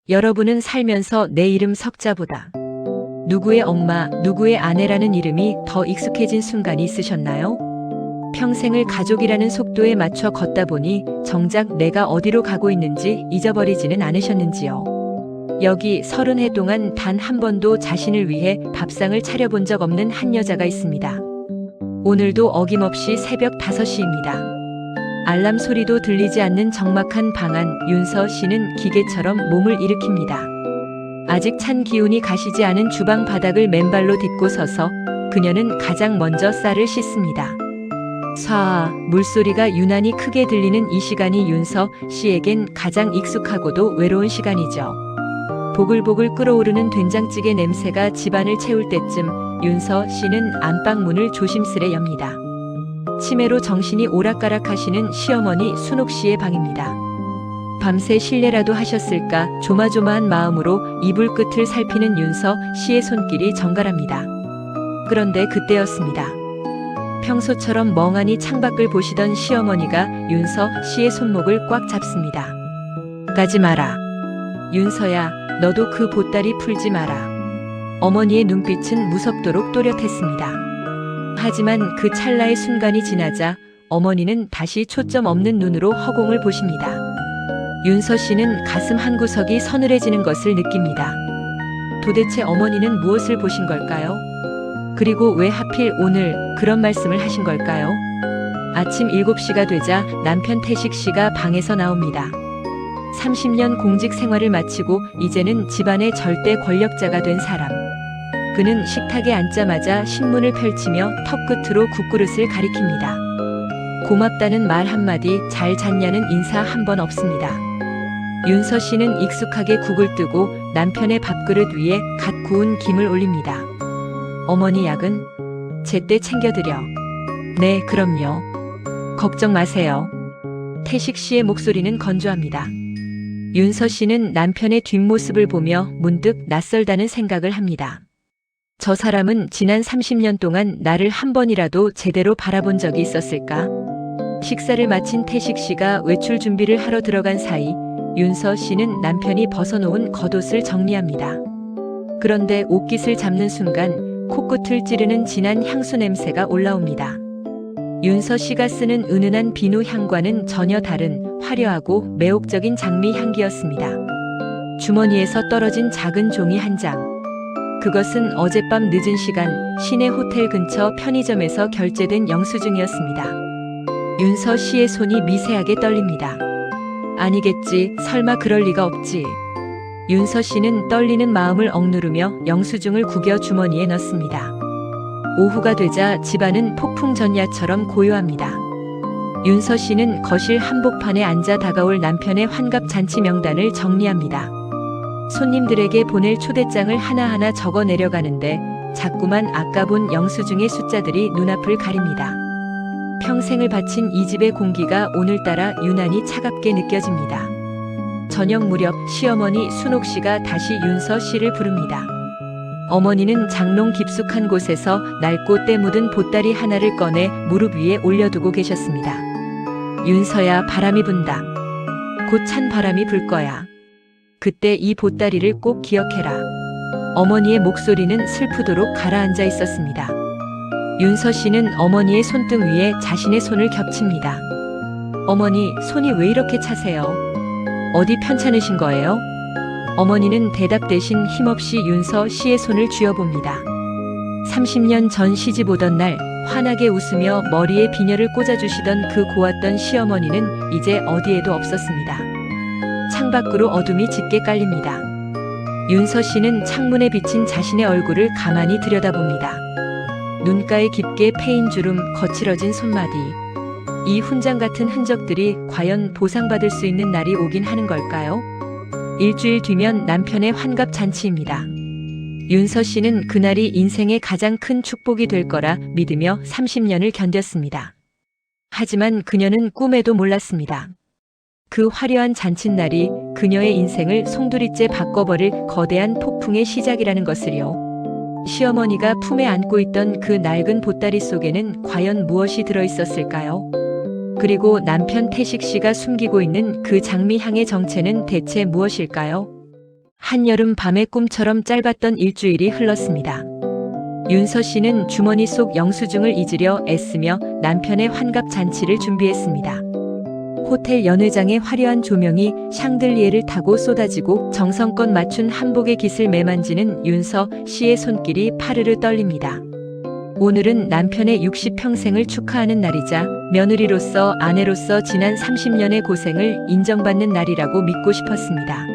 여러분은 살면서 내 이름 석자보다 누구의 엄마, 누구의 아내라는 이름이 더 익숙해진 순간이 있으셨나요? 평생을 가족이라는 속도에 맞춰 걷다 보니 정작 내가 어디로 가고 있는지 잊어버리지는 않으셨는지요? 여기 30해 동안 단 한 번도 자신을 위해 밥상을 차려본 적 없는 한 여자가 있습니다. 오늘도 어김없이 새벽 5시입니다. 알람 소리도 들리지 않는 적막한 방 안 윤서 씨는 기계처럼 몸을 일으킵니다. 아직 찬 기운이 가시지 않은 주방 바닥을 맨발로 딛고 서서 그녀는 가장 먼저 쌀을 씻습니다. 쏴 물소리가 유난히 크게 들리는 이 시간이 윤서 씨에겐 가장 익숙하고도 외로운 시간이죠. 보글보글 끓어오르는 된장찌개 냄새가 집안을 채울 때쯤 윤서 씨는 안방 문을 조심스레 엽니다. 치매로 정신이 오락가락하시는 시어머니 순옥 씨의 방입니다. 밤새 실례라도 하셨을까 조마조마한 마음으로 이불 끝을 살피는 윤서 씨의 손길이 정갈합니다. 그런데 그때였습니다. 평소처럼 멍하니 창밖을 보시던 시어머니가 윤서 씨의 손목을 꽉 잡습니다. 가지 마라. 윤서야, 너도 그 보따리 풀지 마라. 어머니의 눈빛은 무섭도록 또렷했습니다. 하지만 그 찰나의 순간이 지나자 어머니는 다시 초점 없는 눈으로 허공을 보십니다. 윤서 씨는 가슴 한구석이 서늘해지는 것을 느낍니다. 도대체 어머니는 무엇을 보신 걸까요? 그리고 왜 하필 오늘 그런 말씀을 하신 걸까요? 아침 7시가 되자 남편 태식 씨가 방에서 나옵니다. 30년 공직 생활을 마치고 이제는 집안의 절대 권력자가 된 사람. 그는 식탁에 앉자마자 신문을 펼치며 턱끝으로 국그릇을 가리킵니다. 고맙다는 말 한마디, 잘 잤냐는 인사 한 번 없습니다. 윤서 씨는 익숙하게 국을 뜨고 남편의 밥그릇 위에 갓 구운 김을 올립니다. 어머니 약은 제때 챙겨드려. 네, 그럼요. 걱정 마세요. 태식 씨의 목소리는 건조합니다. 윤서 씨는 남편의 뒷모습을 보며 문득 낯설다는 생각을 합니다. 저 사람은 지난 30년 동안 나를 한 번이라도 제대로 바라본 적이 있었을까? 식사를 마친 태식 씨가 외출 준비를 하러 들어간 사이 윤서 씨는 남편이 벗어놓은 겉옷을 정리합니다. 그런데 옷깃을 잡는 순간 코끝을 찌르는 진한 향수 냄새가 올라옵니다. 윤서 씨가 쓰는 은은한 비누 향과는 전혀 다른 화려하고 매혹적인 장미 향기였습니다. 주머니에서 떨어진 작은 종이 한 장. 그것은 어젯밤 늦은 시간 시내 호텔 근처 편의점에서 결제된 영수증이었습니다. 윤서 씨의 손이 미세하게 떨립니다. 아니겠지, 설마 그럴 리가 없지. 윤서 씨는 떨리는 마음을 억누르며 영수증을 구겨 주머니에 넣습니다. 오후가 되자 집안은 폭풍전야처럼 고요합니다. 윤서 씨는 거실 한복판에 앉아 다가올 남편의 환갑 잔치 명단을 정리합니다. 손님들에게 보낼 초대장을 하나하나 적어 내려가는데 자꾸만 아까 본 영수증의 숫자들이 눈앞을 가립니다. 평생을 바친 이 집의 공기가 오늘따라 유난히 차갑게 느껴집니다. 저녁 무렵 시어머니 순옥 씨가 다시 윤서 씨를 부릅니다. 어머니는 장롱 깊숙한 곳에서 낡고 때 묻은 보따리 하나를 꺼내 무릎 위에 올려두고 계셨습니다. 윤서야, 바람이 분다. 곧 찬 바람이 불 거야. 그때 이 보따리를 꼭 기억해라. 어머니의 목소리는 슬프도록 가라앉아 있었습니다. 윤서 씨는 어머니의 손등 위에 자신의 손을 겹칩니다. 어머니, 손이 왜 이렇게 차세요? 어디 편찮으신 거예요? 어머니는 대답 대신 힘없이 윤서 씨의 손을 쥐어봅니다. 30년 전 시집 오던 날 환하게 웃으며 머리에 비녀를 꽂아주시던 그 고왔던 시어머니는 이제 어디에도 없었습니다. 창밖으로 어둠이 짙게 깔립니다. 윤서 씨는 창문에 비친 자신의 얼굴을 가만히 들여다봅니다. 눈가에 깊게 패인 주름, 거칠어진 손마디. 이 훈장 같은 흔적들이 과연 보상받을 수 있는 날이 오긴 하는 걸까요? 일주일 뒤면 남편의 환갑 잔치입니다. 윤서 씨는 그날이 인생의 가장 큰 축복이 될 거라 믿으며 30년을 견뎠습니다. 하지만 그녀는 꿈에도 몰랐습니다. 그 화려한 잔칫날이 그녀의 인생을 송두리째 바꿔버릴 거대한 폭풍의 시작이라는 것을요. 시어머니가 품에 안고 있던 그 낡은 보따리 속에는 과연 무엇이 들어있었을까요? 그리고 남편 태식 씨가 숨기고 있는 그 장미향의 정체는 대체 무엇일까요? 한여름 밤의 꿈처럼 짧았던 일주일이 흘렀습니다. 윤서 씨는 주머니 속 영수증을 잊으려 애쓰며 남편의 환갑 잔치를 준비했습니다. 호텔 연회장의 화려한 조명이 샹들리에를 타고 쏟아지고 정성껏 맞춘 한복의 깃을 매만지는 윤서 씨의 손길이 파르르 떨립니다. 오늘은 남편의 60평생을 축하하는 날이자 며느리로서 아내로서 지난 30년의 고생을 인정받는 날이라고 믿고 싶었습니다.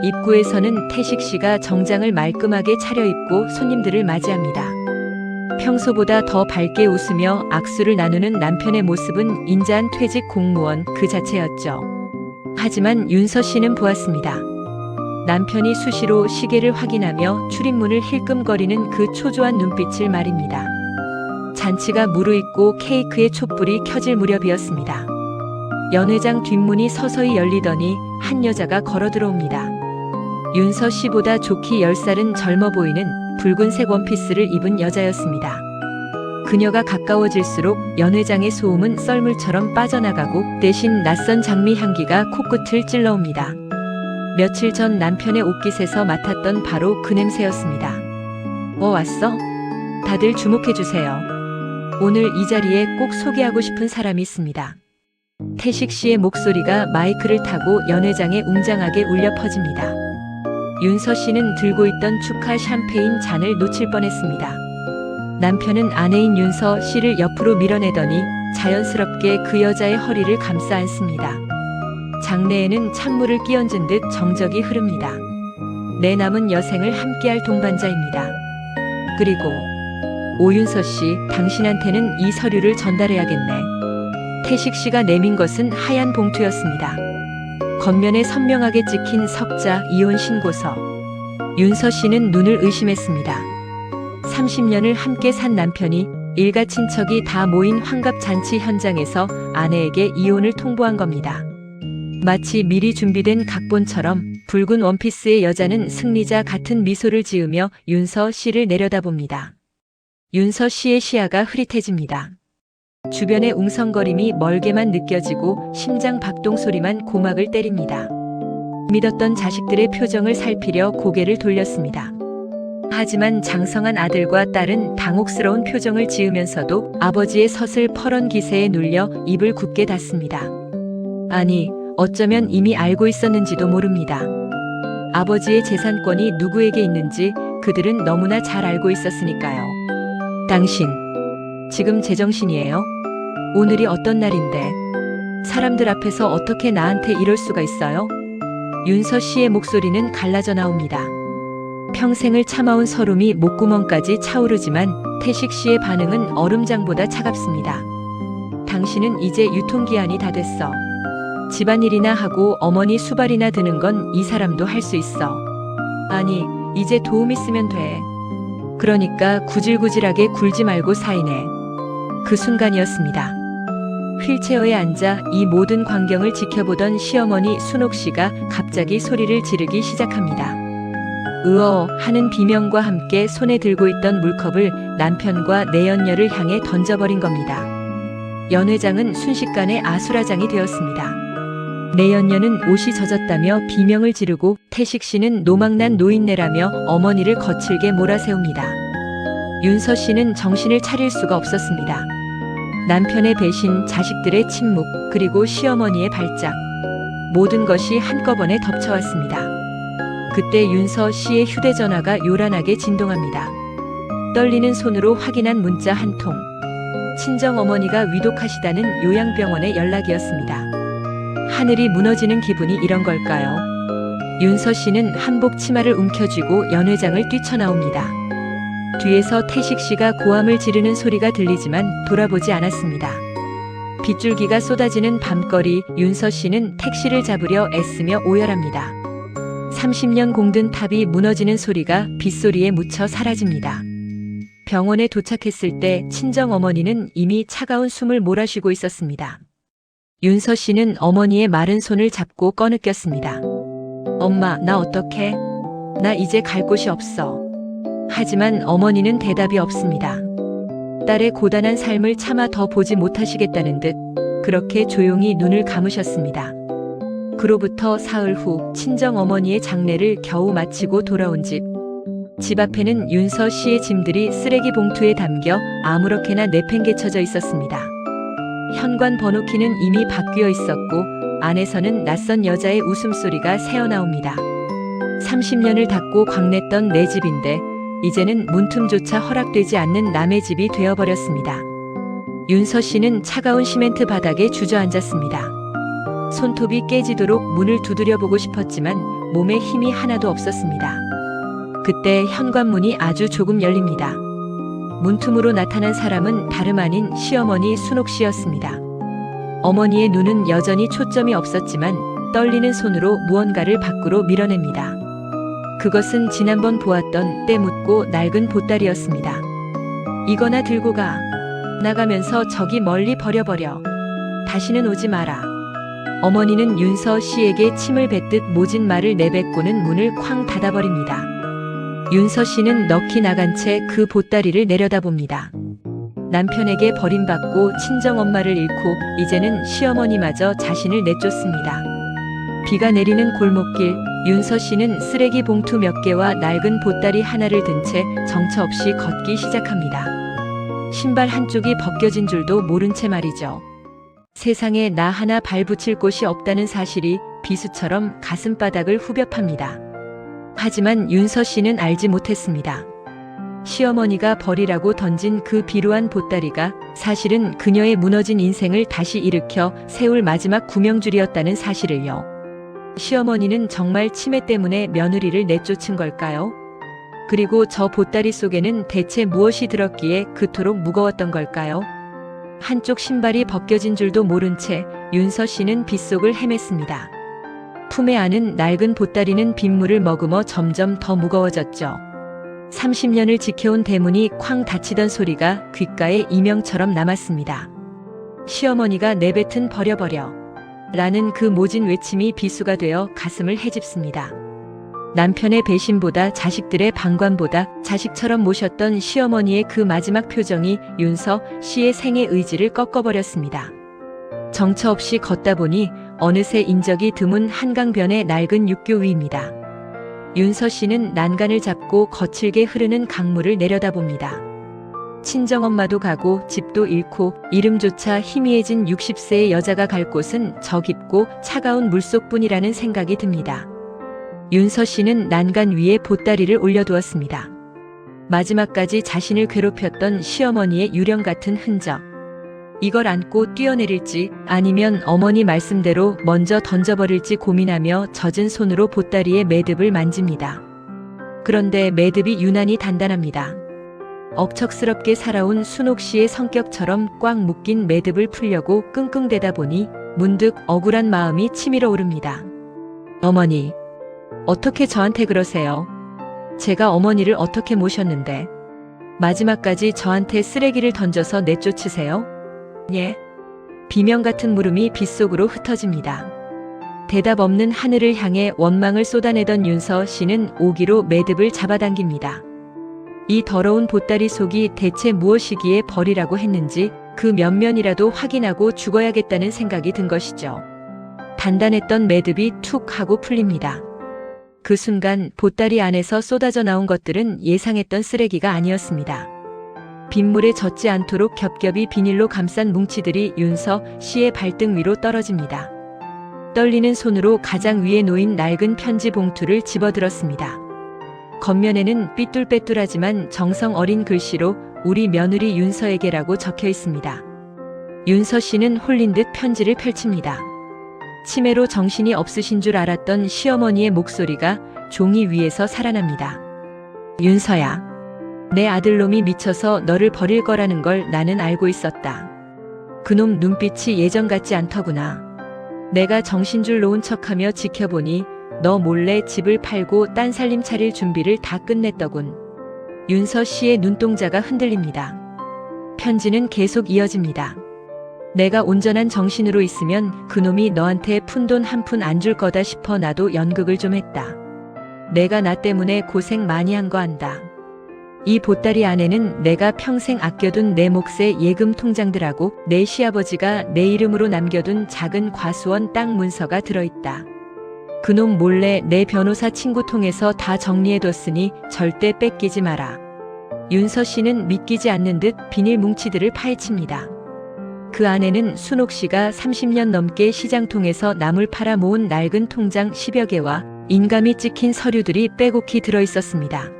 입구에서는 태식 씨가 정장을 말끔하게 차려입고 손님들을 맞이합니다. 평소보다 더 밝게 웃으며 악수를 나누는 남편의 모습은 인자한 퇴직 공무원 그 자체였죠. 하지만 윤서 씨는 보았습니다. 남편이 수시로 시계를 확인하며 출입문을 힐끔거리는 그 초조한 눈빛을 말입니다. 잔치가 무르익고 케이크의 촛불이 켜질 무렵이었습니다. 연회장 뒷문이 서서히 열리더니 한 여자가 걸어 들어옵니다. 윤서 씨보다 좋기 10살은 젊어 보이는 붉은색 원피스를 입은 여자였습니다. 그녀가 가까워질수록 연회장의 소음은 썰물처럼 빠져나가고 대신 낯선 장미 향기가 코끝을 찔러옵니다. 며칠 전 남편의 옷깃에서 맡았던 바로 그 냄새였습니다. 왔어? 다들 주목해주세요. 오늘 이 자리에 꼭 소개하고 싶은 사람이 있습니다. 태식 씨의 목소리가 마이크를 타고 연회장에 웅장하게 울려 퍼집니다. 윤서 씨는 들고 있던 축하 샴페인 잔을 놓칠 뻔했습니다. 남편은 아내인 윤서 씨를 옆으로 밀어내더니 자연스럽게 그 여자의 허리를 감싸 안습니다. 장내에는 찬물을 끼얹은 듯 정적이 흐릅니다. 내 남은 여생을 함께할 동반자입니다. 그리고 오윤서 씨, 당신한테는 이 서류를 전달해야겠네. 태식 씨가 내민 것은 하얀 봉투였습니다. 겉면에 선명하게 찍힌 석자 이혼 신고서. 윤서 씨는 눈을 의심했습니다. 30년을 함께 산 남편이 일가 친척이 다 모인 환갑 잔치 현장에서 아내에게 이혼을 통보한 겁니다. 마치 미리 준비된 각본처럼 붉은 원피스의 여자는 승리자 같은 미소를 지으며 윤서 씨를 내려다봅니다. 윤서 씨의 시야가 흐릿해집니다. 주변의 웅성거림이 멀게만 느껴지고 심장 박동 소리만 고막을 때립니다. 믿었던 자식들의 표정을 살피려 고개를 돌렸습니다. 하지만 장성한 아들과 딸은 당혹스러운 표정을 지으면서도 아버지의 서슬 퍼런 기세에 눌려 입을 굳게 닫습니다. 아니, 어쩌면 이미 알고 있었는지도 모릅니다. 아버지의 재산권이 누구에게 있는지 그들은 너무나 잘 알고 있었으니까요. 당신, 지금 제정신이에요? 오늘이 어떤 날인데 사람들 앞에서 어떻게 나한테 이럴 수가 있어요? 윤서 씨의 목소리는 갈라져 나옵니다. 평생을 참아온 서름이 목구멍까지 차오르지만 태식 씨의 반응은 얼음장보다 차갑습니다. 당신은 이제 유통기한이 다 됐어. 집안일이나 하고 어머니 수발이나 드는 건 이 사람도 할 수 있어. 아니, 이제 도움 있으면 돼. 그러니까 구질구질하게 굴지 말고 사인해. 그 순간이었습니다. 휠체어에 앉아 이 모든 광경을 지켜보던 시어머니 순옥 씨가 갑자기 소리를 지르기 시작합니다. 으어 하는 비명과 함께 손에 들고 있던 물컵을 남편과 내연녀를 향해 던져버린 겁니다. 연회장은 순식간에 아수라장이 되었습니다. 내연녀는 옷이 젖었다며 비명을 지르고 태식 씨는 노망난 노인네라며 어머니를 거칠게 몰아세웁니다. 윤서 씨는 정신을 차릴 수가 없었습니다. 남편의 배신, 자식들의 침묵, 그리고 시어머니의 발작. 모든 것이 한꺼번에 덮쳐왔습니다. 그때 윤서 씨의 휴대전화가 요란하게 진동합니다. 떨리는 손으로 확인한 문자 한 통. 친정어머니가 위독하시다는 요양병원의 연락이었습니다. 하늘이 무너지는 기분이 이런 걸까요? 윤서 씨는 한복 치마를 움켜쥐고 연회장을 뛰쳐나옵니다. 뒤에서 태식 씨가 고함을 지르는 소리가 들리지만 돌아보지 않았습니다. 빗줄기가 쏟아지는 밤거리, 윤서 씨는 택시를 잡으려 애쓰며 오열합니다. 30년 공든 탑이 무너지는 소리가 빗소리에 묻혀 사라집니다. 병원에 도착했을 때 친정어머니는 이미 차가운 숨을 몰아쉬고 있었습니다. 윤서 씨는 어머니의 마른 손을 잡고 꺼느꼈습니다. 엄마, 나 어떡해? 나 이제 갈 곳이 없어. 하지만 어머니는 대답이 없습니다. 딸의 고단한 삶을 차마 더 보지 못하시겠다는 듯 그렇게 조용히 눈을 감으셨습니다. 그로부터 사흘 후 친정 어머니의 장례를 겨우 마치고 돌아온 집. 집 앞에는 윤서 씨의 짐들이 쓰레기 봉투에 담겨 아무렇게나 내팽개쳐져 있었습니다. 현관 번호키는 이미 바뀌어 있었고 안에서는 낯선 여자의 웃음소리가 새어나옵니다. 30년을 닫고 광냈던 내 집인데 이제는 문틈조차 허락되지 않는 남의 집이 되어버렸습니다. 윤서 씨는 차가운 시멘트 바닥에 주저앉았습니다. 손톱이 깨지도록 문을 두드려 보고 싶었지만 몸에 힘이 하나도 없었습니다. 그때 현관문이 아주 조금 열립니다. 문틈으로 나타난 사람은 다름 아닌 시어머니 순옥 씨였습니다. 어머니의 눈은 여전히 초점이 없었지만 떨리는 손으로 무언가를 밖으로 밀어냅니다. 그것은 지난번 보았던 때 묻고 낡은 보따리였습니다. 이거나 들고 가. 나가면서 저기 멀리 버려버려. 다시는 오지 마라. 어머니는 윤서 씨에게 침을 뱉듯 모진 말을 내뱉고는 문을 쾅 닫아버립니다. 윤서 씨는 넋이 나간 채 그 보따리를 내려다봅니다. 남편에게 버림받고 친정엄마를 잃고 이제는 시어머니마저 자신을 내쫓습니다. 비가 내리는 골목길, 윤서 씨는 쓰레기 봉투 몇 개와 낡은 보따리 하나를 든 채 정처 없이 걷기 시작합니다. 신발 한쪽이 벗겨진 줄도 모른 채 말이죠. 세상에 나 하나 발붙일 곳이 없다는 사실이 비수처럼 가슴바닥을 후벼 팝니다. 하지만 윤서 씨는 알지 못했습니다. 시어머니가 버리라고 던진 그 비루한 보따리가 사실은 그녀의 무너진 인생을 다시 일으켜 세울 마지막 구명줄이었다는 사실을요. 시어머니는 정말 치매 때문에 며느리를 내쫓은 걸까요? 그리고 저 보따리 속에는 대체 무엇이 들었기에 그토록 무거웠던 걸까요? 한쪽 신발이 벗겨진 줄도 모른 채 윤서 씨는 빗속을 헤맸습니다. 품에 안은 낡은 보따리는 빗물을 머금어 점점 더 무거워졌죠. 30년을 지켜온 대문이 쾅 닫히던 소리가 귓가에 이명처럼 남았습니다. 시어머니가 내뱉은 버려버려 라는 그 모진 외침이 비수가 되어 가슴을 헤집습니다. 남편의 배신보다 자식들의 방관보다 자식처럼 모셨던 시어머니의 그 마지막 표정이 윤서 씨의 생의 의지를 꺾어버렸습니다. 정처 없이 걷다 보니 어느새 인적이 드문 한강변의 낡은 육교 위입니다. 윤서 씨는 난간을 잡고 거칠게 흐르는 강물을 내려다봅니다. 친정엄마도 가고 집도 잃고 이름조차 희미해진 60세의 여자가 갈 곳은 저 깊고 차가운 물속뿐이라는 생각이 듭니다. 윤서 씨는 난간 위에 보따리를 올려두었습니다. 마지막까지 자신을 괴롭혔던 시어머니의 유령 같은 흔적. 이걸 안고 뛰어내릴지 아니면 어머니 말씀대로 먼저 던져버릴지 고민하며 젖은 손으로 보따리의 매듭을 만집니다. 그런데 매듭이 유난히 단단합니다. 억척스럽게 살아온 순옥 씨의 성격처럼 꽉 묶인 매듭을 풀려고 끙끙대다 보니 문득 억울한 마음이 치밀어 오릅니다. 어머니, 어떻게 저한테 그러세요? 제가 어머니를 어떻게 모셨는데 마지막까지 저한테 쓰레기를 던져서 내쫓으세요? 예? 비명 같은 물음이 빗속으로 흩어집니다. 대답 없는 하늘을 향해 원망을 쏟아내던 윤서 씨는 오기로 매듭을 잡아당깁니다. 이 더러운 보따리 속이 대체 무엇이기에 버리라고 했는지 그 면면이라도 확인하고 죽어야겠다는 생각이 든 것이죠. 단단했던 매듭이 툭 하고 풀립니다. 그 순간 보따리 안에서 쏟아져 나온 것들은 예상했던 쓰레기가 아니었습니다. 빗물에 젖지 않도록 겹겹이 비닐로 감싼 뭉치들이 윤서 씨의 발등 위로 떨어집니다. 떨리는 손으로 가장 위에 놓인 낡은 편지 봉투를 집어들었습니다. 겉면에는 삐뚤빼뚤하지만 정성 어린 글씨로 우리 며느리 윤서에게라고 적혀 있습니다. 윤서 씨는 홀린 듯 편지를 펼칩니다. 치매로 정신이 없으신 줄 알았던 시어머니의 목소리가 종이 위에서 살아납니다. 윤서야, 내 아들놈이 미쳐서 너를 버릴 거라는 걸 나는 알고 있었다. 그놈 눈빛이 예전 같지 않더구나. 내가 정신줄 놓은 척하며 지켜보니 너 몰래 집을 팔고 딴 살림 차릴 준비를 다 끝냈더군. 윤서 씨의 눈동자가 흔들립니다. 편지는 계속 이어집니다. 내가 온전한 정신으로 있으면 그놈이 너한테 푼돈 한 푼 안 줄 거다 싶어 나도 연극을 좀 했다. 내가 나 때문에 고생 많이 한 거 안다. 이 보따리 안에는 내가 평생 아껴둔 내 몫의 예금 통장들하고 내 시아버지가 내 이름으로 남겨둔 작은 과수원 땅 문서가 들어있다. 그놈 몰래 내 변호사 친구 통해서 다 정리해뒀으니 절대 뺏기지 마라. 윤서 씨는 믿기지 않는 듯 비닐 뭉치들을 파헤칩니다. 그 안에는 순옥 씨가 30년 넘게 시장통에서 나물 팔아 모은 낡은 통장 10여 개와 인감이 찍힌 서류들이 빼곡히 들어있었습니다.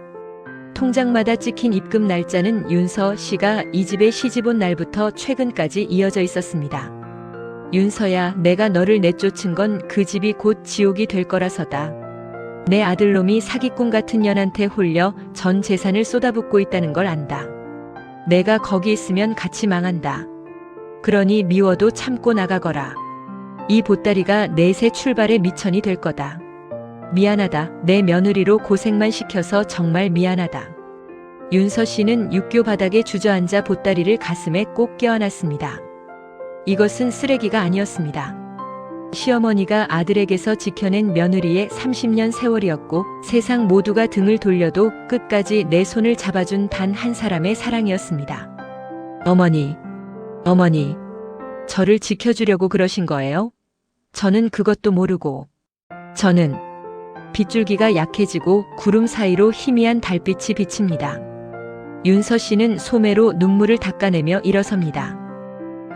통장마다 찍힌 입금 날짜는 윤서 씨가 이 집에 시집 온 날부터 최근까지 이어져 있었습니다. 윤서야, 내가 너를 내쫓은 건 그 집이 곧 지옥이 될 거라서다. 내 아들놈이 사기꾼 같은 년한테 홀려 전 재산을 쏟아붓고 있다는 걸 안다. 내가 거기 있으면 같이 망한다. 그러니 미워도 참고 나가거라. 이 보따리가 내 새 출발의 미천이 될 거다. 미안하다. 내 며느리로 고생만 시켜서 정말 미안하다. 윤서 씨는 육교 바닥에 주저앉아 보따리를 가슴에 꼭 껴안았습니다. 이것은 쓰레기가 아니었습니다. 시어머니가 아들에게서 지켜낸 며느리의 30년 세월이었고 세상 모두가 등을 돌려도 끝까지 내 손을 잡아준 단 한 사람의 사랑이었습니다. 어머니, 저를 지켜주려고 그러신 거예요? 저는 그것도 모르고. 저는 빗줄기가 약해지고 구름 사이로 희미한 달빛이 비칩니다. 윤서 씨는 소매로 눈물을 닦아내며 일어섭니다.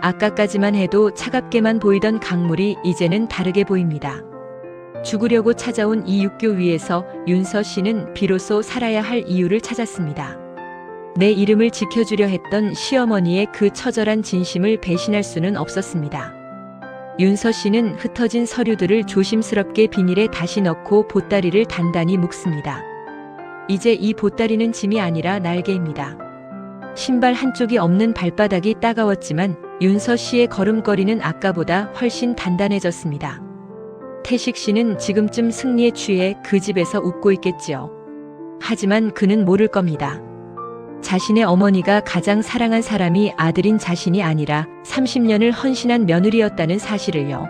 아까까지만 해도 차갑게만 보이던 강물이 이제는 다르게 보입니다. 죽으려고 찾아온 이 육교 위에서 윤서 씨는 비로소 살아야 할 이유를 찾았습니다. 내 이름을 지켜주려 했던 시어머니의 그 처절한 진심을 배신할 수는 없었습니다. 윤서 씨는 흩어진 서류들을 조심스럽게 비닐에 다시 넣고 보따리를 단단히 묶습니다. 이제 이 보따리는 짐이 아니라 날개입니다. 신발 한쪽이 없는 발바닥이 따가웠지만 윤서 씨의 걸음걸이는 아까보다 훨씬 단단해졌습니다. 태식 씨는 지금쯤 승리에 취해 그 집에서 웃고 있겠지요. 하지만 그는 모를 겁니다. 자신의 어머니가 가장 사랑한 사람이 아들인 자신이 아니라 30년을 헌신한 며느리였다는 사실을요.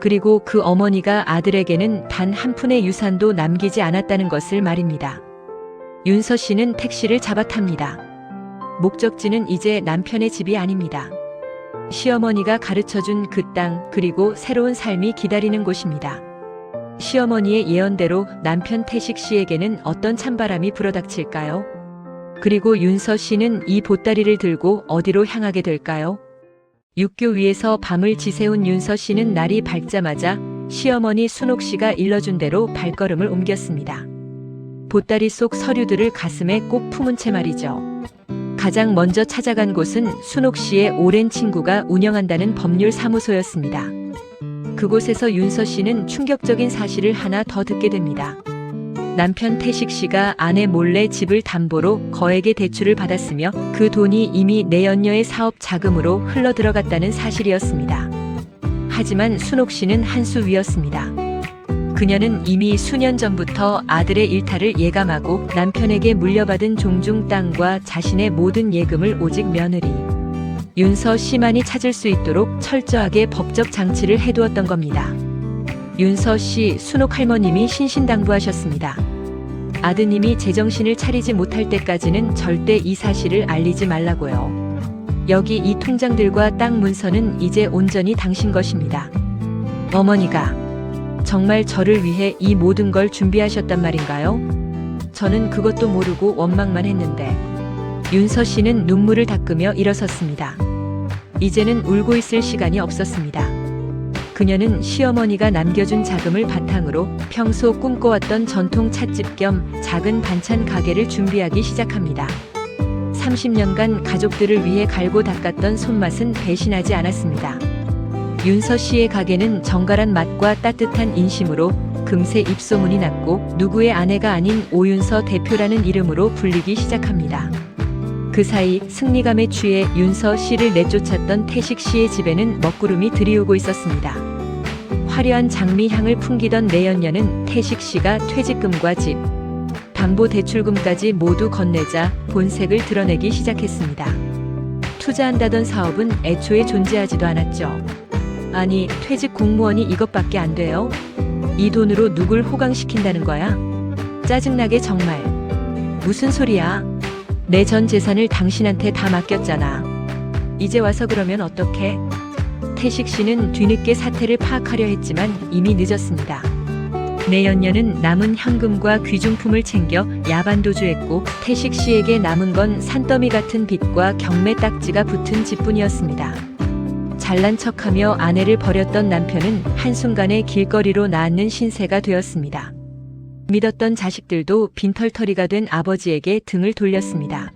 그리고 그 어머니가 아들에게는 단 한 푼의 유산도 남기지 않았다는 것을 말입니다. 윤서 씨는 택시를 잡아탑니다. 목적지는 이제 남편의 집이 아닙니다. 시어머니가 가르쳐준 그 땅, 그리고 새로운 삶이 기다리는 곳입니다. 시어머니의 예언대로 남편 태식 씨에게는 어떤 찬바람이 불어닥칠까요? 그리고 윤서 씨는 이 보따리를 들고 어디로 향하게 될까요? 육교 위에서 밤을 지새운 윤서 씨는 날이 밝자마자 시어머니 순옥 씨가 일러준 대로 발걸음을 옮겼습니다. 보따리 속 서류들을 가슴에 꼭 품은 채 말이죠. 가장 먼저 찾아간 곳은 순옥 씨의 오랜 친구가 운영한다는 법률 사무소였습니다. 그곳에서 윤서 씨는 충격적인 사실을 하나 더 듣게 됩니다. 남편 태식 씨가 아내 몰래 집을 담보로 거액의 대출을 받았으며 그 돈이 이미 내연녀의 사업 자금으로 흘러들어갔다는 사실이었습니다. 하지만 순옥 씨는 한 수 위였습니다. 그녀는 이미 수년 전부터 아들의 일탈을 예감하고 남편에게 물려받은 종중 땅과 자신의 모든 예금을 오직 며느리 윤서 씨만이 찾을 수 있도록 철저하게 법적 장치를 해두었던 겁니다. 윤서 씨, 순옥 할머님이 신신당부하셨습니다. 아드님이 제정신을 차리지 못할 때까지는 절대 이 사실을 알리지 말라고요. 여기 이 통장들과 땅 문서는 이제 온전히 당신 것입니다. 어머니가 정말 저를 위해 이 모든 걸 준비하셨단 말인가요? 저는 그것도 모르고 원망만 했는데. 윤서 씨는 눈물을 닦으며 일어섰습니다. 이제는 울고 있을 시간이 없었습니다. 그녀는 시어머니가 남겨준 자금을 바탕으로 평소 꿈꿔왔던 전통 찻집 겸 작은 반찬 가게를 준비하기 시작합니다. 30년간 가족들을 위해 갈고 닦았던 손맛은 배신하지 않았습니다. 윤서 씨의 가게는 정갈한 맛과 따뜻한 인심으로 금세 입소문이 났고 누구의 아내가 아닌 오윤서 대표라는 이름으로 불리기 시작합니다. 그 사이 승리감에 취해 윤서 씨를 내쫓았던 태식 씨의 집에는 먹구름이 들이우고 있었습니다. 화려한 장미향을 풍기던 내연녀는 태식 씨가 퇴직금과 집, 담보대출금까지 모두 건네자 본색을 드러내기 시작했습니다. 투자한다던 사업은 애초에 존재하지도 않았죠. 아니, 퇴직 공무원이 이것밖에 안 돼요? 이 돈으로 누굴 호강시킨다는 거야? 짜증나게 정말. 무슨 소리야? 내 전 재산을 당신한테 다 맡겼잖아. 이제 와서 그러면 어떡해? 태식 씨는 뒤늦게 사태를 파악하려 했지만 이미 늦었습니다. 내연녀는 남은 현금과 귀중품을 챙겨 야반도주했고 태식 씨에게 남은 건 산더미 같은 빚과 경매 딱지가 붙은 집뿐이었습니다. 잘난 척하며 아내를 버렸던 남편은 한순간에 길거리로 나앉는 신세가 되었습니다. 믿었던 자식들도 빈털터리가 된 아버지에게 등을 돌렸습니다.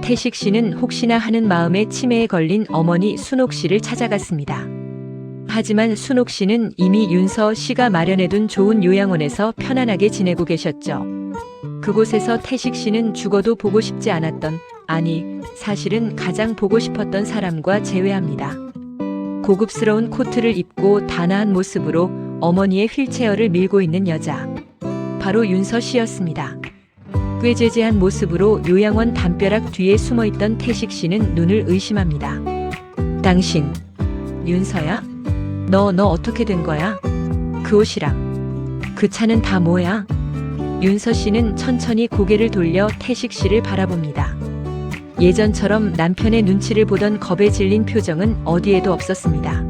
태식 씨는 혹시나 하는 마음에 치매에 걸린 어머니 순옥 씨를 찾아갔습니다. 하지만 순옥 씨는 이미 윤서 씨가 마련해둔 좋은 요양원에서 편안하게 지내고 계셨죠. 그곳에서 태식 씨는 죽어도 보고 싶지 않았던, 아니, 사실은 가장 보고 싶었던 사람과 재회합니다. 고급스러운 코트를 입고 단아한 모습으로 어머니의 휠체어를 밀고 있는 여자. 바로 윤서 씨였습니다. 꾀죄죄한 모습으로 요양원 담벼락 뒤에 숨어있던 태식 씨는 눈을 의심합니다. 당신, 윤서야? 너 어떻게 된 거야? 그 옷이랑 그 차는 다 뭐야? 윤서 씨는 천천히 고개를 돌려 태식 씨를 바라봅니다. 예전처럼 남편의 눈치를 보던 겁에 질린 표정은 어디에도 없었습니다.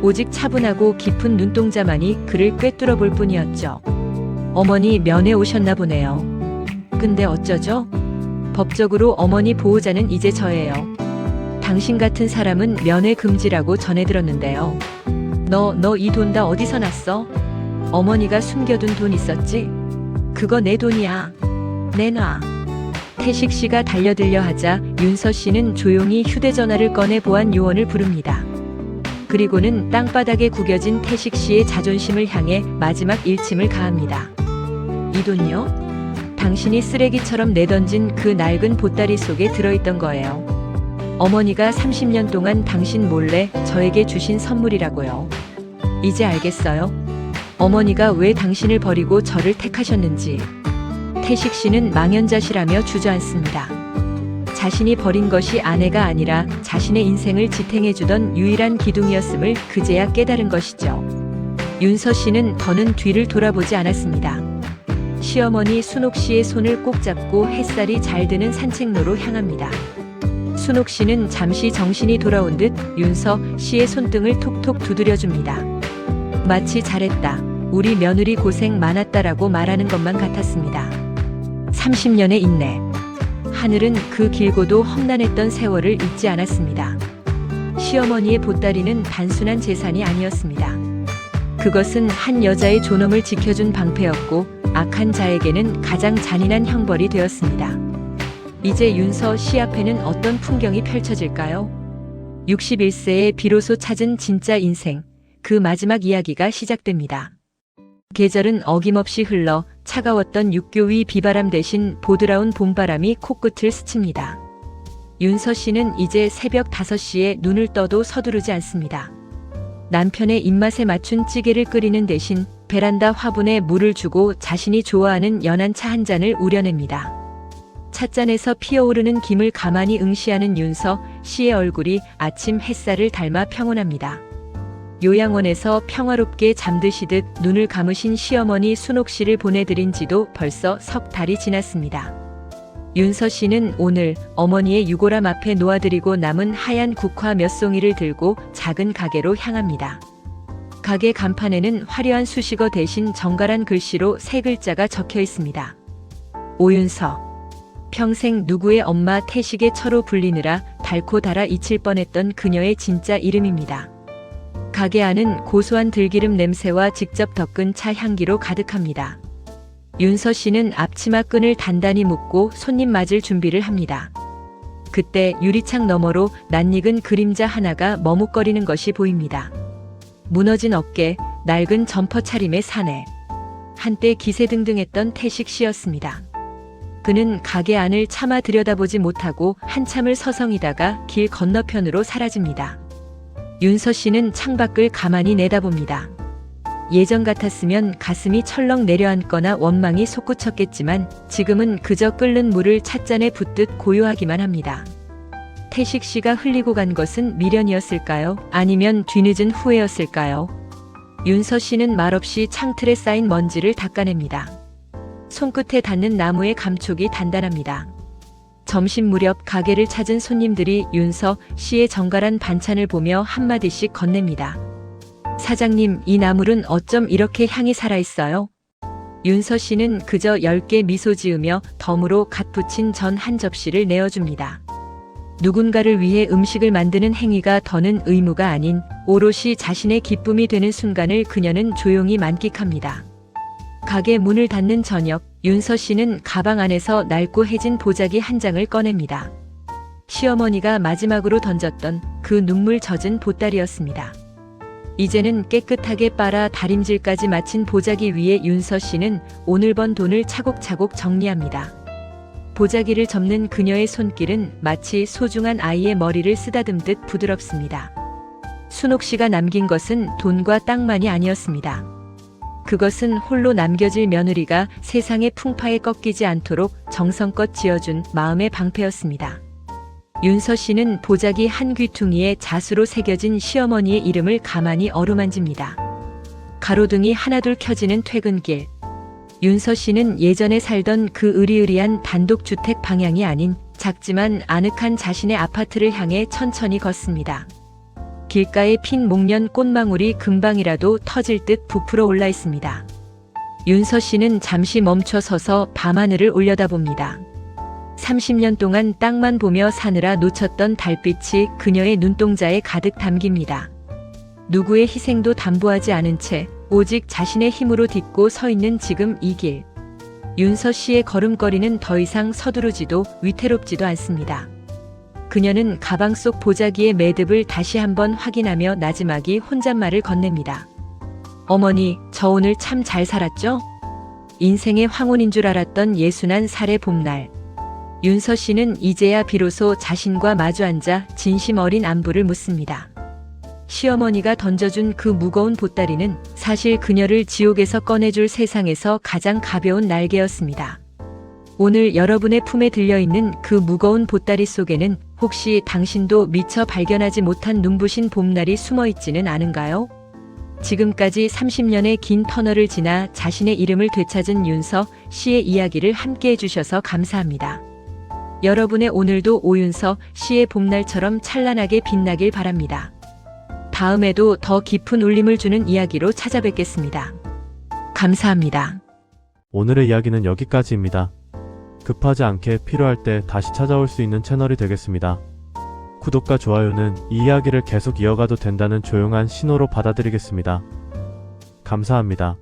오직 차분하고 깊은 눈동자만이 그를 꿰뚫어 볼 뿐이었죠. 어머니 면회 오셨나 보네요. 근데 어쩌죠? 법적으로 어머니 보호자는 이제 저예요. 당신 같은 사람은 면회 금지라고 전해 들었는데요. 너 이 돈 다 어디서 났어? 어머니가 숨겨둔 돈 있었지? 그거 내 돈이야. 내놔. 태식 씨가 달려들려 하자 윤서 씨는 조용히 휴대전화를 꺼내 보안 요원을 부릅니다. 그리고는 땅바닥에 구겨진 태식 씨의 자존심을 향해 마지막 일침을 가합니다. 이 돈요? 당신이 쓰레기처럼 내던진 그 낡은 보따리 속에 들어있던 거예요. 어머니가 30년 동안 당신 몰래 저에게 주신 선물이라고요. 이제 알겠어요? 어머니가 왜 당신을 버리고 저를 택하셨는지. 태식 씨는 망연자실하며 주저앉습니다. 자신이 버린 것이 아내가 아니라 자신의 인생을 지탱해주던 유일한 기둥이었음을 그제야 깨달은 것이죠. 윤서 씨는 더는 뒤를 돌아보지 않았습니다. 시어머니 순옥 씨의 손을 꼭 잡고 햇살이 잘 드는 산책로로 향합니다. 순옥 씨는 잠시 정신이 돌아온 듯 윤서 씨의 손등을 톡톡 두드려줍니다. 마치 잘했다, 우리 며느리 고생 많았다라고 말하는 것만 같았습니다. 30년의 인내. 하늘은 그 길고도 험난했던 세월을 잊지 않았습니다. 시어머니의 보따리는 단순한 재산이 아니었습니다. 그것은 한 여자의 존엄을 지켜준 방패였고 악한 자에게는 가장 잔인한 형벌이 되었습니다. 이제 윤서 씨 앞에는 어떤 풍경이 펼쳐질까요? 61세에 비로소 찾은 진짜 인생, 그 마지막 이야기가 시작됩니다. 계절은 어김없이 흘러 차가웠던 육교위 비바람 대신 보드라운 봄바람이 코끝을 스칩니다. 윤서 씨는 이제 새벽 5시에 눈을 떠도 서두르지 않습니다. 남편의 입맛에 맞춘 찌개를 끓이는 대신 베란다 화분에 물을 주고 자신이 좋아하는 연한 차 한 잔을 우려냅니다. 찻잔에서 피어오르는 김을 가만히 응시하는 윤서 씨의 얼굴이 아침 햇살을 닮아 평온합니다. 요양원에서 평화롭게 잠드시듯 눈을 감으신 시어머니 순옥 씨를 보내드린 지도 벌써 석 달이 지났습니다. 윤서 씨는 오늘 어머니의 유골함 앞에 놓아드리고 남은 하얀 국화 몇 송이를 들고 작은 가게로 향합니다. 가게 간판에는 화려한 수식어 대신 정갈한 글씨로 세 글자가 적혀 있습니다. 오윤서. 평생 누구의 엄마 태식의 처로 불리느라 닳고 닳아 잊힐 뻔했던 그녀의 진짜 이름입니다. 가게 안은 고소한 들기름 냄새와 직접 덮은 차 향기로 가득합니다. 윤서 씨는 앞치마 끈을 단단히 묶고 손님 맞을 준비를 합니다. 그때 유리창 너머로 낯익은 그림자 하나가 머뭇거리는 것이 보입니다. 무너진 어깨, 낡은 점퍼 차림의 사내. 한때 기세등등했던 태식 씨였습니다. 그는 가게 안을 차마 들여다보지 못하고 한참을 서성이다가 길 건너편으로 사라집니다. 윤서 씨는 창밖을 가만히 내다봅니다. 예전 같았으면 가슴이 철렁 내려앉거나 원망이 솟구쳤겠지만 지금은 그저 끓는 물을 찻잔에 붓듯 고요하기만 합니다. 태식 씨가 흘리고 간 것은 미련이었을까요? 아니면 뒤늦은 후회였을까요? 윤서 씨는 말없이 창틀에 쌓인 먼지를 닦아냅니다. 손끝에 닿는 나무의 감촉이 단단합니다. 점심 무렵 가게를 찾은 손님들이 윤서 씨의 정갈한 반찬을 보며 한마디씩 건넵니다. 사장님, 이 나물은 어쩜 이렇게 향이 살아있어요? 윤서 씨는 그저 엷게 미소 지으며 덤으로 갓 부친 전 한 접시를 내어줍니다. 누군가를 위해 음식을 만드는 행위가 더는 의무가 아닌 오롯이 자신의 기쁨이 되는 순간을 그녀는 조용히 만끽합니다. 가게 문을 닫는 저녁, 윤서 씨는 가방 안에서 낡고 해진 보자기 한 장을 꺼냅니다. 시어머니가 마지막으로 던졌던 그 눈물 젖은 보따리였습니다. 이제는 깨끗하게 빨아 다림질까지 마친 보자기 위에 윤서 씨는 오늘 번 돈을 차곡차곡 정리합니다. 보자기를 접는 그녀의 손길은 마치 소중한 아이의 머리를 쓰다듬듯 부드럽습니다. 순옥 씨가 남긴 것은 돈과 땅만이 아니었습니다. 그것은 홀로 남겨질 며느리가 세상의 풍파에 꺾이지 않도록 정성껏 지어준 마음의 방패였습니다. 윤서 씨는 보자기 한 귀퉁이에 자수로 새겨진 시어머니의 이름을 가만히 어루만집니다. 가로등이 하나둘 켜지는 퇴근길. 윤서 씨는 예전에 살던 그 으리으리한 단독주택 방향이 아닌 작지만 아늑한 자신의 아파트를 향해 천천히 걷습니다. 길가에 핀 목련 꽃망울이 금방이라도 터질 듯 부풀어 올라 있습니다. 윤서 씨는 잠시 멈춰 서서 밤하늘을 올려다봅니다. 30년 동안 땅만 보며 사느라 놓쳤던 달빛이 그녀의 눈동자에 가득 담깁니다. 누구의 희생도 담보하지 않은 채 오직 자신의 힘으로 딛고 서 있는 지금 이 길. 윤서 씨의 걸음걸이는 더 이상 서두르지도 위태롭지도 않습니다. 그녀는 가방 속 보자기의 매듭을 다시 한번 확인하며 나지막이 혼잣말을 건넵니다. 어머니, 저 오늘 참 잘 살았죠? 인생의 황혼인 줄 알았던 예순한 살의 봄날. 윤서 씨는 이제야 비로소 자신과 마주 앉아 진심 어린 안부를 묻습니다. 시어머니가 던져준 그 무거운 보따리는 사실 그녀를 지옥에서 꺼내줄 세상에서 가장 가벼운 날개였습니다. 오늘 여러분의 품에 들려있는 그 무거운 보따리 속에는 혹시 당신도 미처 발견하지 못한 눈부신 봄날이 숨어있지는 않은가요? 지금까지 30년의 긴 터널을 지나 자신의 이름을 되찾은 윤서 씨의 이야기를 함께 해주셔서 감사합니다. 여러분의 오늘도 오윤서 씨의 봄날처럼 찬란하게 빛나길 바랍니다. 다음에도 더 깊은 울림을 주는 이야기로 찾아뵙겠습니다. 감사합니다. 오늘의 이야기는 여기까지입니다. 급하지 않게 필요할 때 다시 찾아올 수 있는 채널이 되겠습니다. 구독과 좋아요는 이 이야기를 계속 이어가도 된다는 조용한 신호로 받아들이겠습니다. 감사합니다.